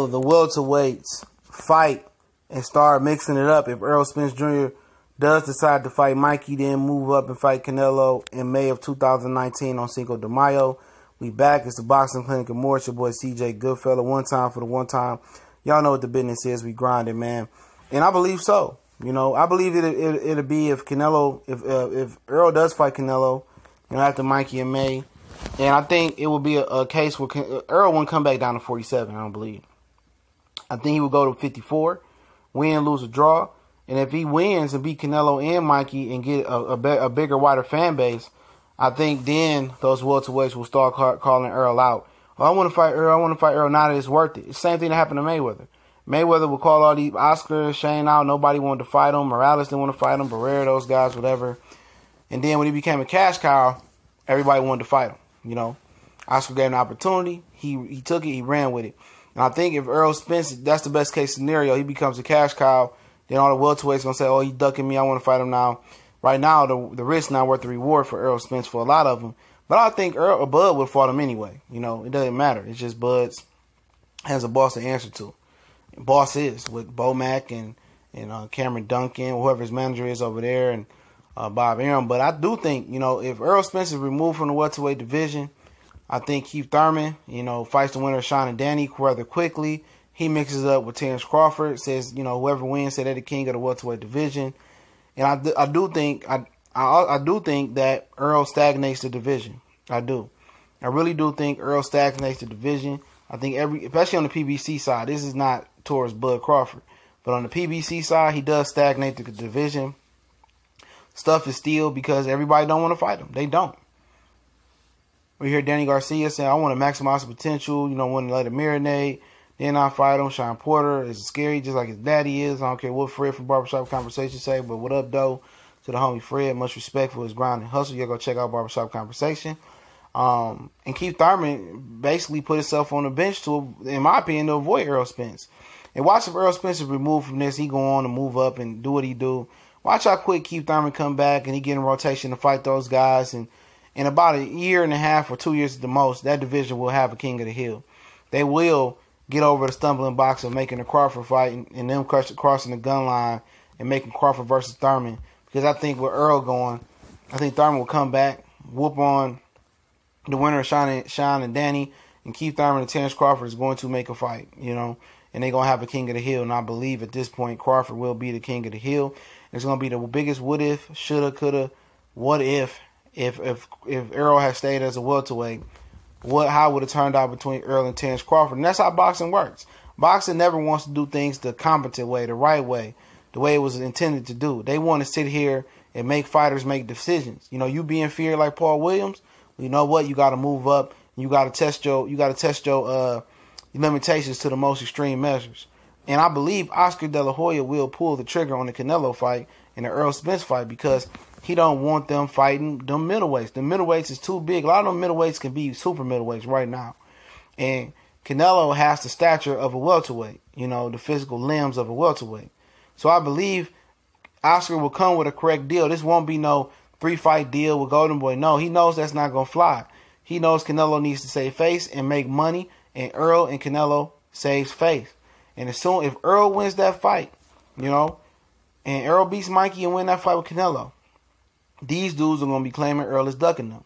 the welterweights fight and start mixing it up. If Errol Spence Jr. does decide to fight Mikey, then move up and fight Canelo in May of 2019 on Cinco de Mayo. We back. It's the Boxing Clinic and more. It's your boy CJ Goodfella. One time for the one time. Y'all know what the business is. We grinding, man. And I believe so. You know, I believe it'll be if Canelo, if Errol does fight Canelo, you know, after Mikey in May. And I think it will be a case where Errol won't come back down to 47, I don't believe. I think he will go to 54, win, lose, or draw. And if he wins and beat Canelo and Mikey and get a bigger, wider fan base, I think then those welterweights will start calling Errol out. Oh, I want to fight Errol. I want to fight Errol. Now that it's worth it. It's the same thing that happened to Mayweather. Mayweather would call all these Oscar, Shane out. Nobody wanted to fight him. Morales didn't want to fight him. Barrera, those guys, whatever. And then when he became a cash cow, everybody wanted to fight him. You know, Oscar gave him an opportunity. He took it. He ran with it. And I think if Errol Spence, that's the best case scenario. He becomes a cash cow. Then all the welterweights going to say, oh, he's ducking me. I want to fight him now. Right now, the risk not worth the reward for Errol Spence for a lot of them. But I think Bud would have fought him anyway. You know, it doesn't matter. It's just Bud's has a boss to answer to. And boss is with Bo Mack and Cameron Duncan, whoever his manager is over there, and Bob Arum. But I do think, you know, if Errol Spence is removed from the welterweight division, I think Keith Thurman, you know, fights the winner of Sean and Danny rather quickly. He mixes up with Terrence Crawford, says, you know, whoever wins, say they're the king of the welterweight division. And I do think that Errol stagnates the division. I do. I really do think Errol stagnates the division. I think especially on the PBC side, this is not towards Bud Crawford, but on the PBC side, he does stagnate the division. Stuff is still because everybody don't want to fight him. They don't. We hear Danny Garcia saying, I want to maximize the potential, you know, want to let it marinate. Then I fight him. Sean Porter is scary, just like his daddy is. I don't care what Fred from Barbershop Conversation say, but what up, though, to the homie Fred. Much respect for his grind and hustle. You go check out Barbershop Conversation. And Keith Thurman basically put himself on the bench to, in my opinion, to avoid Errol Spence. And watch if Errol Spence is removed from this, he go on to move up and do what he do. Watch how quick Keith Thurman come back and he get in rotation to fight those guys. And in about a year and a half or 2 years at the most, that division will have a king of the hill. They will get over the stumbling blocks of making the Crawford fight and them crossing the gun line and making Crawford versus Thurman. Because I think with Earl going, I think Thurman will come back, whoop on the winner of Sean and Danny, and Keith Thurman and Terrence Crawford is going to make a fight, you know, and they're going to have a king of the hill. And I believe at this point Crawford will be the king of the hill. It's going to be the biggest what if, shoulda, coulda, what if Errol had stayed as a welterweight, how would it turned out between Errol and Terrence Crawford? And that's how boxing works. Boxing never wants to do things the competent way, the right way, the way it was intended to do. They want to sit here and make fighters make decisions. You know, you be in fear like Paul Williams, you know what? You got to move up. You got to test your limitations to the most extreme measures. And I believe Oscar De La Hoya will pull the trigger on the Canelo fight and the Errol Spence fight because he don't want them fighting them middleweights. The middleweights is too big. A lot of them middleweights can be super middleweights right now. And Canelo has the stature of a welterweight, you know, the physical limbs of a welterweight. So I believe Oscar will come with a correct deal. This won't be no 3-fight deal with Golden Boy. No, he knows that's not going to fly. He knows Canelo needs to save face and make money, and Errol and Canelo saves face. And if Errol wins that fight, you know, and Errol beats Mikey and win that fight with Canelo, these dudes are going to be claiming Errol is ducking them.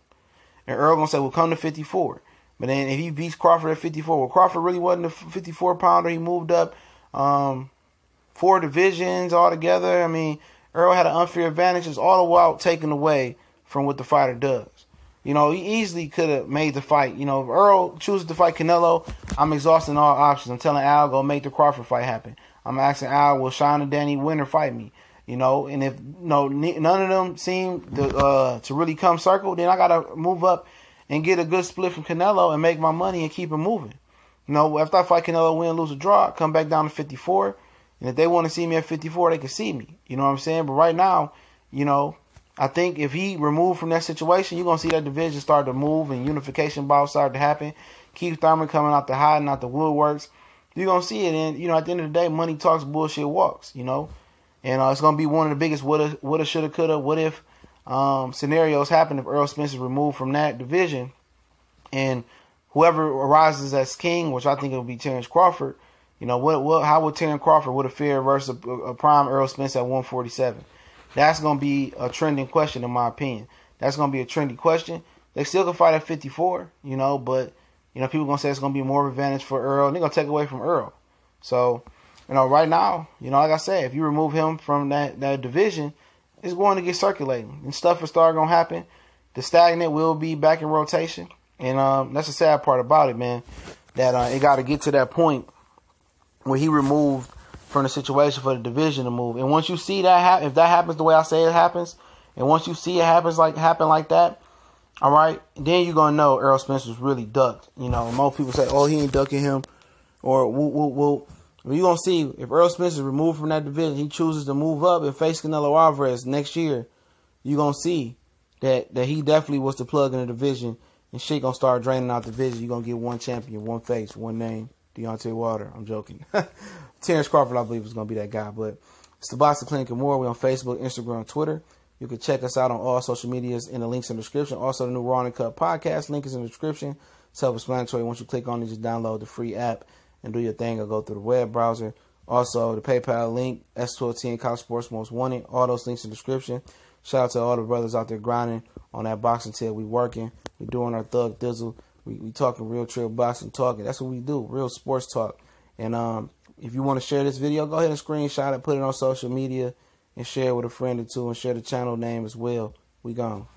And Errol going to say, well, come to 54. But then if he beats Crawford at 54, well, Crawford really wasn't a 54-pounder. He moved up 4 divisions altogether. I mean, Errol had an unfair advantage. It's all the while taken away from what the fighter does. You know, he easily could have made the fight. You know, if Errol chooses to fight Canelo, I'm exhausting all options. I'm telling Al, go make the Crawford fight happen. I'm asking Al, will Sean and Danny win or fight me? You know, and if none of them seem to really come circle, then I got to move up and get a good split from Canelo and make my money and keep it moving. You know, after I fight Canelo, win, lose, or draw, come back down to 54. And if they want to see me at 54, they can see me. You know what I'm saying? But right now, you know, I think if he removed from that situation, you're going to see that division start to move and unification bouts start to happen. Keith Thurman coming out the hide and out the woodworks. You're going to see it. And, you know, at the end of the day, money talks, bullshit walks, you know. And it's going to be one of the biggest woulda, shoulda, coulda, what if scenarios happen if Errol Spence is removed from that division. And whoever arises as king, which I think it will be Terrence Crawford, You know, how would Terence Crawford would have fared versus a prime Errol Spence at 147? That's going to be a trending question, in my opinion. That's going to be a trendy question. They still can fight at 54, you know, but, you know, people going to say it's going to be more of an advantage for Errol, and they're going to take away from Errol. So, you know, right now, you know, like I said, if you remove him from that division, it's going to get circulating, and stuff will start going to happen. The stagnant will be back in rotation, and that's the sad part about it, man, that it got to get to that point where he removed from the situation for the division to move. And once you see that if that happens the way I say it happens, and once you see it happen like that, all right, then you're gonna know Errol Spence was really ducked. You know, most people say, "Oh, he ain't ducking him," or "Well, you're gonna see if Errol Spence is removed from that division, he chooses to move up and face Canelo Alvarez next year. You're gonna see that he definitely was the plug in the division, and shit gonna start draining out the division. You're gonna get one champion, one face, one name, Deontay Wilder. I'm joking. Terence Crawford, I believe, is going to be that guy. But it's the Boxing Clinic and more. We're on Facebook, Instagram, and Twitter. You can check us out on all social medias in the links in the description. Also, the new Raw and Cut podcast link is in the description. Self-explanatory. Once you click on it, just download the free app and do your thing or go through the web browser. Also, the PayPal link, S1210, College Sports Most Wanted. All those links in the description. Shout out to all the brothers out there grinding on that boxing tip. We working. We doing our thug dizzle. We talking real trail boxing talking. That's what we do. Real sports talk. And if you want to share this video, go ahead and screenshot it, put it on social media, and share it with a friend or two, and share the channel name as well. We gone.